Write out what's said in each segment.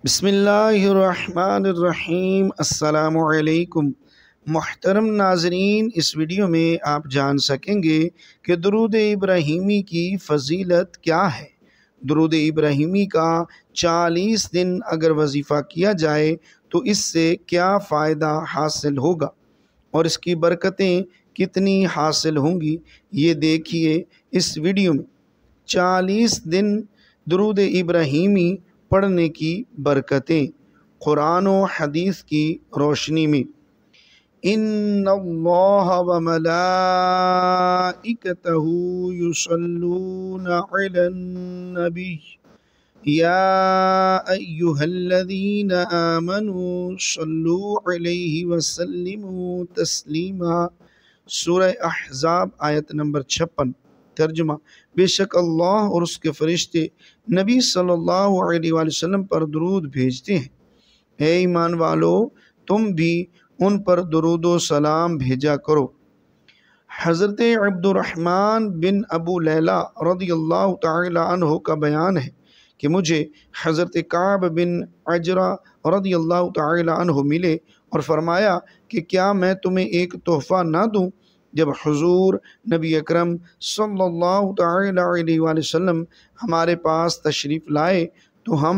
بسم اللہ الرحمن الرحیم۔ السلام علیکم محترم ناظرین، اس ویڈیو میں آپ جان سکیں گے کہ درود ابراہیمی کی فضیلت کیا ہے۔ درود ابراہیمی کا 40 دن اگر وظیفہ کیا جائے تو اس سے کیا فائدہ حاصل ہوگا اور اس کی برکتیں کتنی حاصل ہوں گی، یہ دیکھیے اس ویڈیو میں۔ 40 دن درود ابراہیمی پڑھنے کی برکتیں قرآن و حدیث کی روشنی میں۔ ان اللہ و ملائکتہ یصلون علی النبی یا ایہا الذین آمنوا صلوا علیہ وسلموا تسلیما۔ سورہ احزاب آیت نمبر 56۔ ترجمہ: بے شک اللہ اور اس کے فرشتے نبی صلی اللہ علیہ وآلہ وسلم پر درود بھیجتے ہیں۔ اے ایمان والو، تم بھی ان پر درود و سلام بھیجا کرو۔ حضرت عبد الرحمن بن ابو لیلہ رضی اللہ تعالی عنہ کا بیان ہے کہ مجھے حضرت کعب بن عجرہ رضی اللہ تعالی عنہ ملے اور فرمایا کہ کیا میں تمہیں ایک تحفہ نہ دوں؟ جب حضور نبی اکرم صلی اللہ تعالی علیہ وآلہ وسلم ہمارے پاس تشریف لائے تو ہم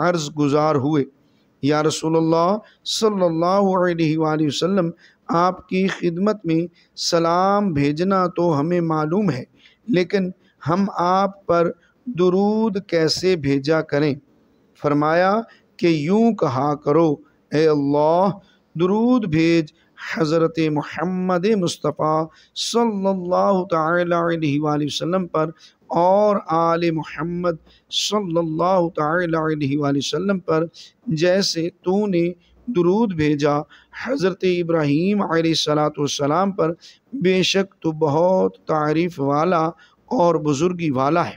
عرض گزار ہوئے، یا رسول اللہ صلی اللہ علیہ وآلہ وسلم، آپ کی خدمت میں سلام بھیجنا تو ہمیں معلوم ہے، لیکن ہم آپ پر درود کیسے بھیجا کریں؟ فرمایا کہ یوں کہا کرو، اے اللہ درود بھیج حضرت محمد مصطفیٰ صلی اللہ تعالی علیہ وآلہ وسلم پر اور آل محمد صلی اللہ تعالی علیہ وآلہ وسلم پر جیسے تو نے درود بھیجا حضرت ابراہیم علیہ السلام پر، بے شک تو بہت تعریف والا اور بزرگی والا ہے۔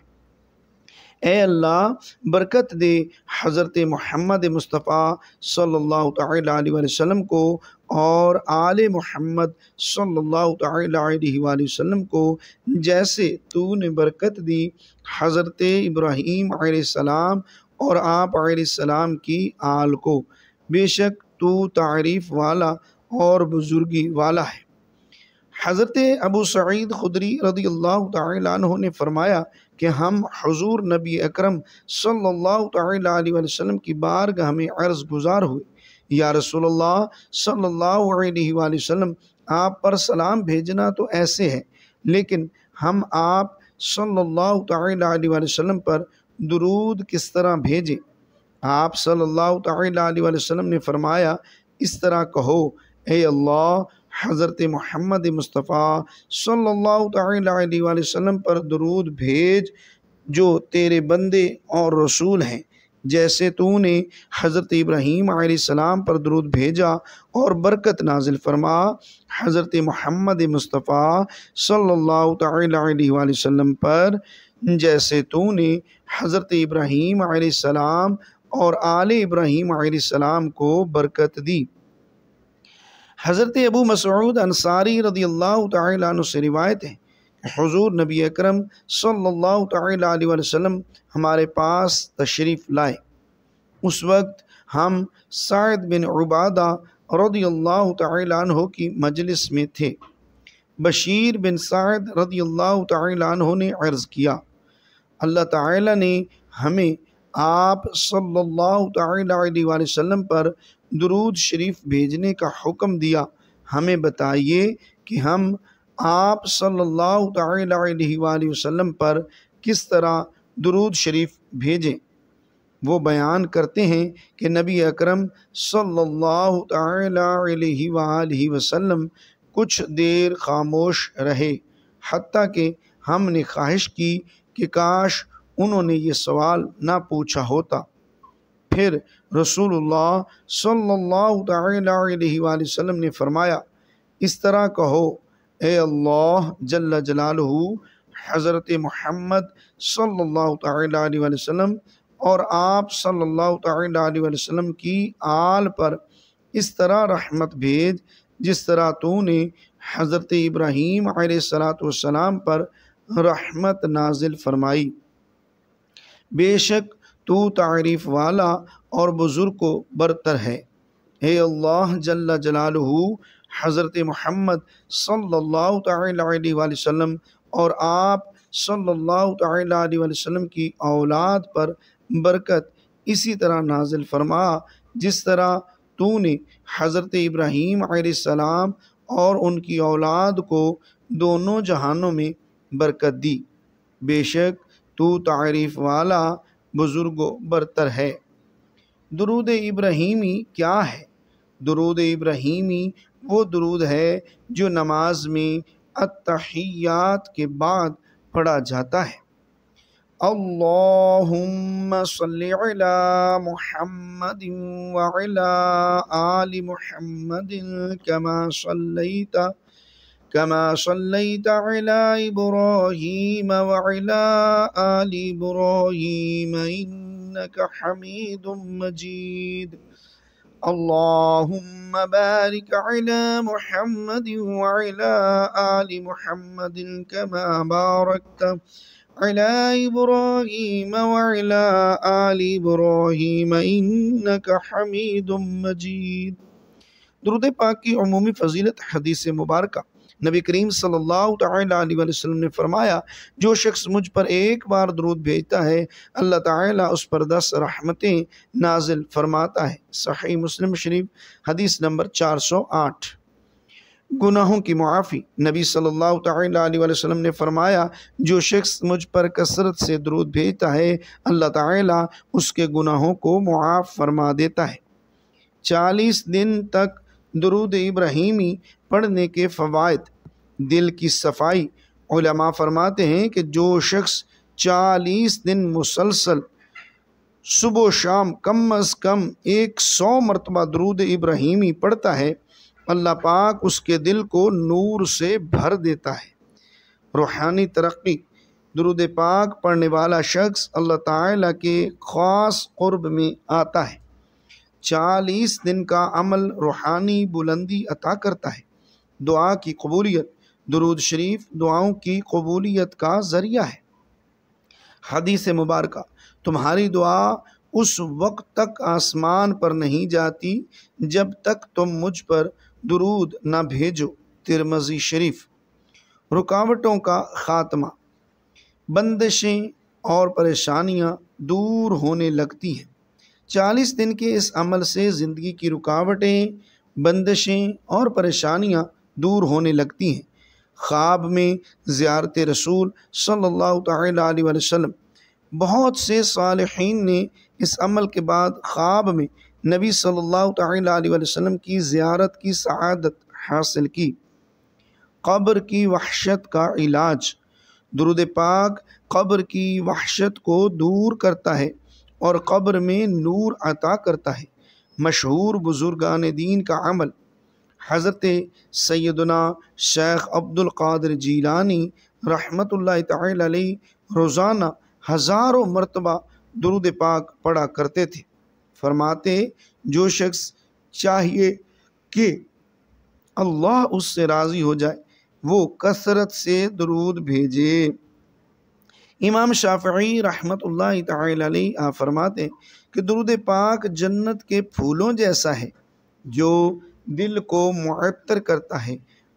اے اللہ برکت دے حضرت محمد مصطفیٰ صلی اللہ تعالی علیہ وآلہ وسلم کو اور آل محمد صلی اللہ تعالی علیہ وآلہ وسلم کو جیسے تو نے برکت دی حضرت ابراہیم علیہ السلام اور آپ علیہ السلام کی آل کو، بے شک تو تعریف والا اور بزرگی والا ہے۔ حضرت ابو سعید خدری رضی اللہ تعالی عنہ نے فرمایا کہ ہم حضور نبی اکرم صلی اللہ تعالی علیہ وآلہ وسلم کی بارگاہ میں عرض گزار ہوئے، یا رسول اللہ صلی اللہ علیہ وآلہ وسلم، آپ پر سلام بھیجنا تو ایسے ہے، لیکن ہم آپ صلی اللہ تعالی علیہ وآلہ وسلم پر درود کس طرح بھیجیں؟ آپ صلی اللہ تعالی علیہ وآلہ وسلم نے فرمایا، اس طرح کہو، اے اللہ حضرت محمد مصطفیٰ صلی اللہ تعالی علیہ وآلہ وسلم پر درود بھیج جو تیرے بندے اور رسول ہیں، جیسے تو نے حضرت ابراہیم علیہ السلام پر درود بھیجا اور برکت نازل فرما حضرت محمد مصطفیٰ صلی اللہ تعالی علیہ وآلہ وسلم پر، جیسے تو نے حضرت ابراہیم علیہ السلام اور آل ابراہیم علیہ السلام کو برکت دی۔ حضرت ابو مسعود انصاری رضی اللہ تعالی عنہ سے روایت ہے کہ حضور نبی اکرم صلی اللہ تعالی علیہ وآلہ وسلم ہمارے پاس تشریف لائے۔ اس وقت ہم سعد بن عبادہ رضی اللہ تعالی عنہ کی مجلس میں تھے۔ بشیر بن سعد رضی اللہ تعالی عنہ نے عرض کیا، اللہ تعالی نے ہمیں آپ صلی اللہ تعالی علیہ وآلہ وسلم پر درود شریف بھیجنے کا حکم دیا، ہمیں بتائیے کہ ہم آپ صلی اللہ تعالی علیہ وآلہ وسلم پر کس طرح درود شریف بھیجیں۔ وہ بیان کرتے ہیں کہ نبی اکرم صلی اللہ تعالی علیہ وآلہ وسلم کچھ دیر خاموش رہے، حتیٰ کہ ہم نے خواہش کی کہ کاش انہوں نے یہ سوال نہ پوچھا ہوتا۔ پھر رسول اللہ صلی اللہ تعالی علیہ وآلہ وسلم نے فرمایا، اس طرح کہو، اے اللہ جل جلالہ حضرت محمد صلی اللہ تعالی علیہ وآلہ وسلم اور آپ صلی اللہ تعالی علیہ وآلہ وسلم کی آل پر اس طرح رحمت بھیج جس طرح تو نے حضرت ابراہیم علیہ السلام پر رحمت نازل فرمائی۔ بے شک تو تعریف والا اور بزرگ و برتر ہے۔ اے اللہ جل جلالہ، حضرت محمد صلی اللہ تعالی علیہ وآلہ وسلم اور آپ صلی اللہ تعالی علیہ وآلہ وسلم کی اولاد پر برکت اسی طرح نازل فرما جس طرح تو نے حضرت ابراہیم علیہ السلام اور ان کی اولاد کو دونوں جہانوں میں برکت دی۔ بے شک تو تعریف والا بزرگ و برتر ہے۔ درود ابراہیمی کیا ہے؟ درود ابراہیمی وہ درود ہے جو نماز میں التحیات کے بعد پڑھا جاتا ہے۔ اللہم صلی علی محمد وعلی آل محمد كما صليت على إبراهيم وعلى آل إبراهيم إنك حميد مجيد اللهم بارك على محمد وعلى آل محمد كما باركت على إبراهيم وعلى آل إبراهيم إنك حميد مجيد۔ درود پاک کی عمومی فضیلت حدیث مبارکہ۔ نبی کریم صلی اللہ تعالی علیہ وسلم نے فرمایا، جو شخص مجھ پر ایک بار درود بھیجتا ہے اللہ تعالیٰ اس پر 10 رحمتیں نازل فرماتا ہے۔ صحیح مسلم شریف حدیث نمبر 408۔ گناہوں کی معافی۔ نبی صلی اللہ تعالی علیہ وسلم نے فرمایا، جو شخص مجھ پر کثرت سے درود بھیجتا ہے اللہ تعالیٰ اس کے گناہوں کو معاف فرما دیتا ہے۔ 40 دن تک درود ابراہیمی پڑھنے کے فوائد۔ دل کی صفائی۔ علماء فرماتے ہیں کہ جو شخص 40 دن مسلسل صبح و شام کم از کم 100 مرتبہ درود ابراہیمی پڑھتا ہے اللہ پاک اس کے دل کو نور سے بھر دیتا ہے۔ روحانی ترقی۔ درود پاک پڑھنے والا شخص اللہ تعالیٰ کے خاص قرب میں آتا ہے۔ 40 دن کا عمل روحانی بلندی عطا کرتا ہے۔ دعا کی قبولیت۔ درود شریف دعاؤں کی قبولیت کا ذریعہ ہے۔ حدیث مبارکہ، تمہاری دعا اس وقت تک آسمان پر نہیں جاتی جب تک تم مجھ پر درود نہ بھیجو۔ ترمذی شریف۔ رکاوٹوں کا خاتمہ۔ بندشیں اور پریشانیاں دور ہونے لگتی ہیں۔ 40 دن کے اس عمل سے زندگی کی رکاوٹیں، بندشیں اور پریشانیاں دور ہونے لگتی ہیں۔ خواب میں زیارت رسول صلی اللہ تعالی علیہ وسلم۔ بہت سے صالحین نے اس عمل کے بعد خواب میں نبی صلی اللہ تعالی علیہ وسلم کی زیارت کی سعادت حاصل کی۔ قبر کی وحشت کا علاج۔ درود پاک قبر کی وحشت کو دور کرتا ہے اور قبر میں نور عطا کرتا ہے۔ مشہور بزرگان دین کا عمل۔ حضرت سیدنا شیخ عبد القادر جیلانی رحمۃ اللہ تعالی علیہ روزانہ ہزاروں مرتبہ درود پاک پڑھا کرتے تھے۔ فرماتے، جو شخص چاہیے کہ اللہ اس سے راضی ہو جائے وہ کثرت سے درود بھیجے۔ امام شافعی رحمۃ اللہ تعالی علیہ فرماتے ہیں کہ درود پاک جنت کے پھولوں جیسا ہے جو دل کو معطر کرتا ہے۔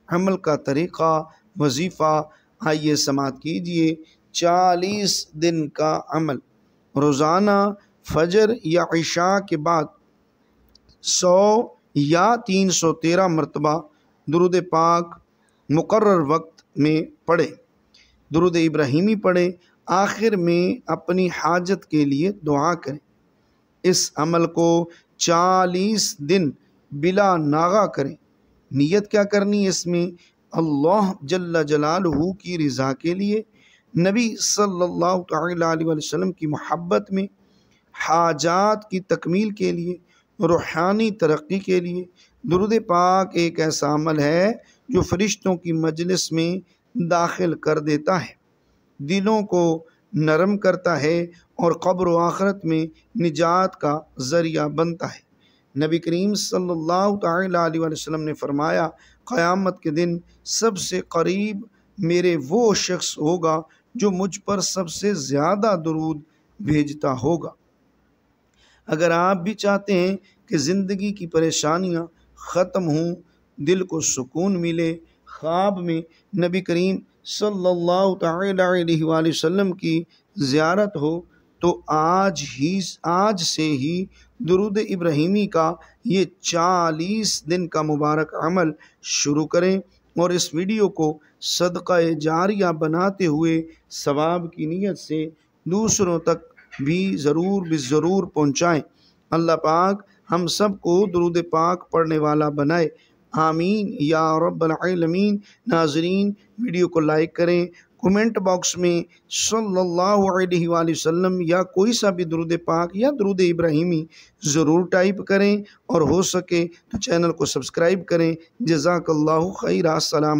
عمل کا طریقہ، وظیفہ، آئیے سماعت کیجئے۔ 40 دن کا عمل۔ روزانہ فجر یا عشاء کے بعد 100 یا 313 مرتبہ درود پاک مقرر وقت میں پڑھیں۔ درود ابراہیمی پڑھیں۔ آخر میں اپنی حاجت کے لیے دعا کریں۔ اس عمل کو 40 دن بلا ناغہ کریں۔ نیت کیا کرنی ہے اس میں؟ اللہ جل جلالہ کی رضا کے لیے، نبی صلی اللہ تعالی علیہ وسلم کی محبت میں، حاجات کی تکمیل کے لیے، روحانی ترقی کے لیے۔ درود پاک ایک ایسا عمل ہے جو فرشتوں کی مجلس میں داخل کر دیتا ہے، دلوں کو نرم کرتا ہے اور قبر و آخرت میں نجات کا ذریعہ بنتا ہے۔ نبی کریم صلی اللہ تعالی علیہ وسلم نے فرمایا، قیامت کے دن سب سے قریب میرے وہ شخص ہوگا جو مجھ پر سب سے زیادہ درود بھیجتا ہوگا۔ اگر آپ بھی چاہتے ہیں کہ زندگی کی پریشانیاں ختم ہوں، دل کو سکون ملے، خواب میں نبی کریم صلی اللہ تعالی علیہ وآلہ وسلم کی زیارت ہو، تو آج سے ہی درود ابراہیمی کا یہ 40 دن کا مبارک عمل شروع کریں، اور اس ویڈیو کو صدقہ جاریہ بناتے ہوئے ثواب کی نیت سے دوسروں تک بھی ضرور پہنچائیں۔ اللہ پاک ہم سب کو درود پاک پڑھنے والا بنائے، آمین یا رب العالمین۔ ناظرین، ویڈیو کو لائک کریں، کومنٹ باکس میں صلی اللہ علیہ وآلہ وسلم یا کوئی سا بھی درود پاک یا درود ابراہیمی ضرور ٹائپ کریں، اور ہو سکے تو چینل کو سبسکرائب کریں۔ جزاک اللہ خیر۔ السلام